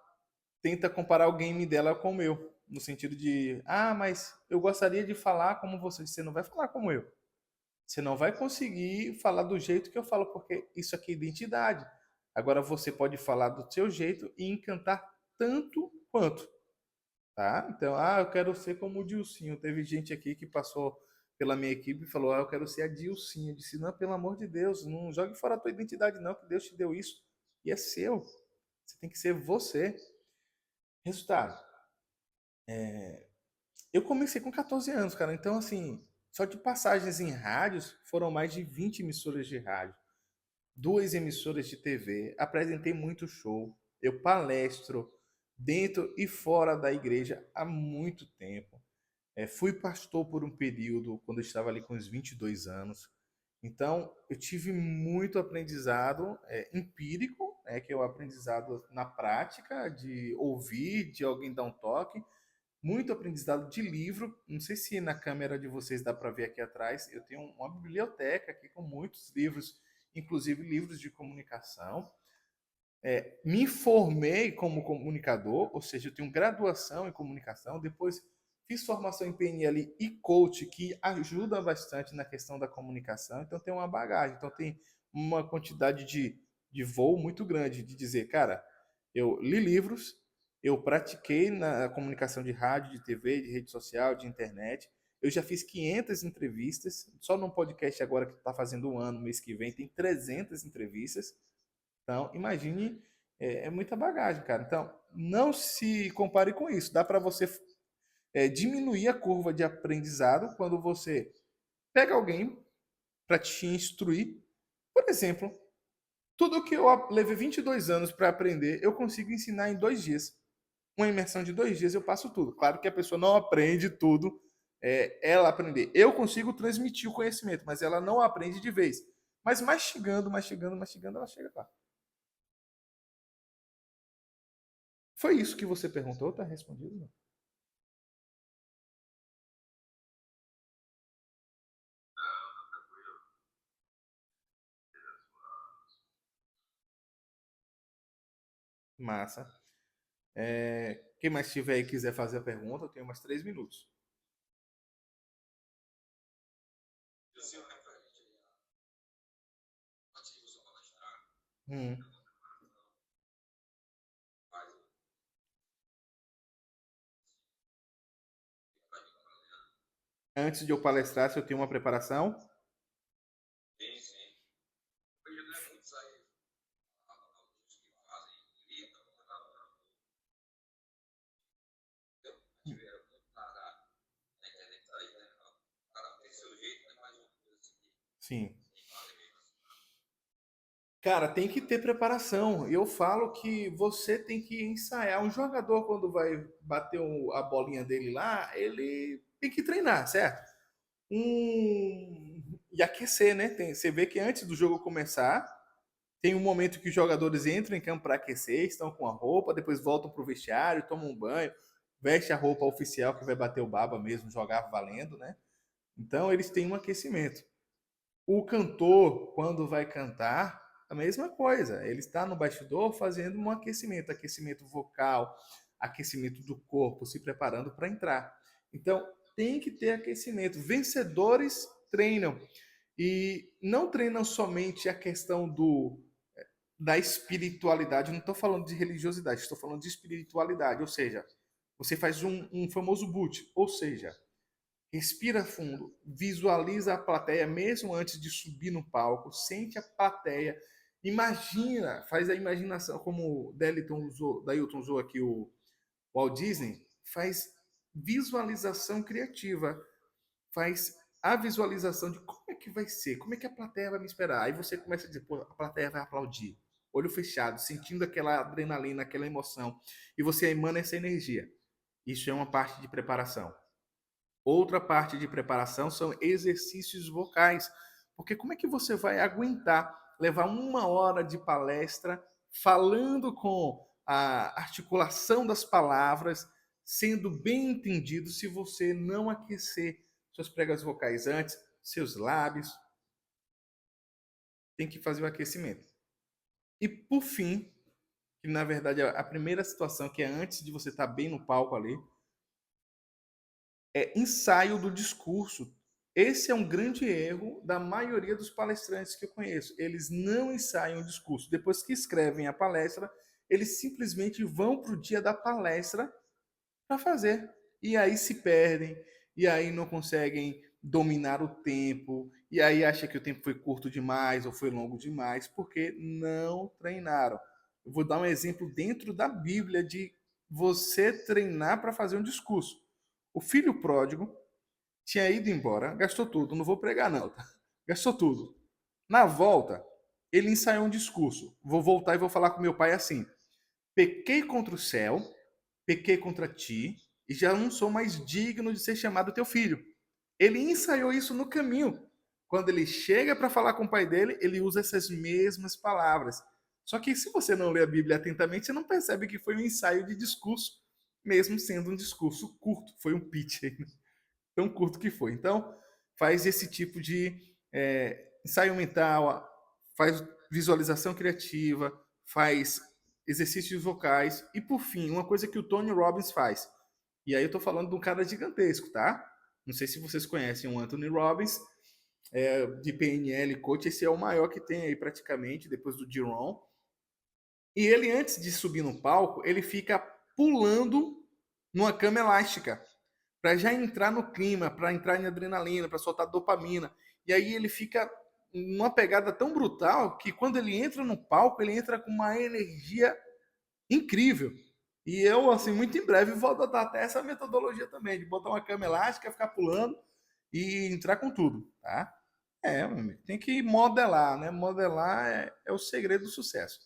tenta comparar o game dela com o meu, no sentido de, ah, mas eu gostaria de falar como você, você não vai falar como eu. Você não vai conseguir falar do jeito que eu falo, porque isso aqui é identidade. Agora você pode falar do seu jeito e encantar tanto quanto, tá? Então, ah, eu quero ser como o Dilcinho. Teve gente aqui que passou pela minha equipe e falou, ah, eu quero ser a Dilcinho. Eu disse, não, pelo amor de Deus, não jogue fora a tua identidade não, que Deus te deu isso e é seu. Você tem que ser você. Resultado, eu comecei com 14 anos, cara. Então, assim, só de passagens em rádios foram mais de 20 emissoras de rádio, 2 emissoras de TV. Apresentei muito show. Eu palestro dentro e fora da igreja há muito tempo. Fui pastor por um período, quando eu estava ali com os 22 anos. Então, eu tive muito aprendizado empírico, que é o aprendizado na prática, de ouvir, de alguém dar um toque, muito aprendizado de livro. Não sei se na câmera de vocês dá para ver aqui atrás. Eu tenho uma biblioteca aqui com muitos livros, inclusive livros de comunicação. Me formei como comunicador, ou seja, eu tenho graduação em comunicação. Depois fiz formação em PNL e coach, que ajuda bastante na questão da comunicação. Então tem uma bagagem, então tem uma quantidade de voo muito grande de dizer, cara, eu li livros, Eu pratiquei na comunicação de rádio, de TV, de rede social, de internet. Eu já fiz 500 entrevistas, só num podcast agora que está fazendo um ano, mês que vem, tem 300 entrevistas. Então, imagine, é muita bagagem, cara. Então, não se compare com isso. Dá para você diminuir a curva de aprendizado quando você pega alguém para te instruir. Por exemplo, tudo que eu levei 22 anos para aprender, eu consigo ensinar em 2 dias. Uma imersão de 2 dias eu passo tudo. Claro que a pessoa não aprende tudo, ela aprender. Eu consigo transmitir o conhecimento, mas ela não aprende de vez. Mas mastigando, mastigando, mastigando, ela chega lá. Foi isso que você perguntou? Tá respondido? Não? Massa. Quem mais tiver aí quiser fazer a pergunta, eu tenho mais 3 minutos. Hum. Antes de eu palestrar, se eu tenho uma preparação? Sim. Cara, tem que ter preparação. Eu falo que você tem que ensaiar. Um jogador, quando vai bater a bolinha dele lá, ele tem que treinar, certo? E aquecer, né? Você vê que antes do jogo começar, tem um momento que os jogadores entram em campo para aquecer, estão com a roupa, depois voltam para o vestiário, tomam um banho, veste a roupa oficial que vai bater o baba mesmo, jogar valendo, né? Então eles têm um aquecimento. O cantor, quando vai cantar, a mesma coisa. Ele está no bastidor fazendo um aquecimento, aquecimento vocal, aquecimento do corpo, se preparando para entrar. Então, tem que ter aquecimento. Vencedores treinam. E não treinam somente a questão da espiritualidade. Não estou falando de religiosidade, estou falando de espiritualidade. Ou seja, você faz um famoso boot. Ou seja, respira fundo, visualiza a plateia mesmo antes de subir no palco, sente a plateia, imagina, faz a imaginação, como o Dailton usou aqui o Walt Disney, faz visualização criativa, faz a visualização de como é que vai ser, como é que a plateia vai me esperar. Aí você começa a dizer, pô, a plateia vai aplaudir, olho fechado, sentindo aquela adrenalina, aquela emoção, e você emana essa energia. Isso é uma parte de preparação. Outra parte de preparação são exercícios vocais. Porque como é que você vai aguentar levar 1 hora de palestra falando com a articulação das palavras, sendo bem entendido, se você não aquecer suas pregas vocais antes, seus lábios? Tem que fazer o aquecimento. E por fim, que na verdade a primeira situação, que é antes de você estar bem no palco ali, ensaio do discurso. Esse é um grande erro da maioria dos palestrantes que eu conheço. Eles não ensaiam o discurso. Depois que escrevem a palestra, eles simplesmente vão para o dia da palestra para fazer. E aí se perdem, e aí não conseguem dominar o tempo, e aí acha que o tempo foi curto demais ou foi longo demais, porque não treinaram. Eu vou dar um exemplo dentro da Bíblia de você treinar para fazer um discurso. O filho pródigo tinha ido embora, gastou tudo, não vou pregar não, tá? Gastou tudo. Na volta, ele ensaiou um discurso. Vou voltar e vou falar com meu pai assim: pequei contra o céu, pequei contra ti, e já não sou mais digno de ser chamado teu filho. Ele ensaiou isso no caminho. Quando ele chega para falar com o pai dele, ele usa essas mesmas palavras. Só que se você não lê a Bíblia atentamente, você não percebe que foi um ensaio de discurso, mesmo sendo um discurso curto. Foi um pitch aí, né? Tão curto que foi. Então, faz esse tipo de ensaio mental, faz visualização criativa, faz exercícios vocais e, por fim, uma coisa que o Tony Robbins faz. E aí eu estou falando de um cara gigantesco, tá? Não sei se vocês conhecem o Anthony Robbins, de PNL Coach. Esse é o maior que tem aí praticamente, depois do Diron. E ele, antes de subir no palco, ele fica pulando numa cama elástica, para já entrar no clima, para entrar em adrenalina, para soltar dopamina. E aí ele fica numa pegada tão brutal que quando ele entra no palco, ele entra com uma energia incrível. E eu, assim, muito em breve vou adotar até essa metodologia também, de botar uma cama elástica, ficar pulando e entrar com tudo, tá? É, meu amigo, tem que modelar, né? Modelar é o segredo do sucesso.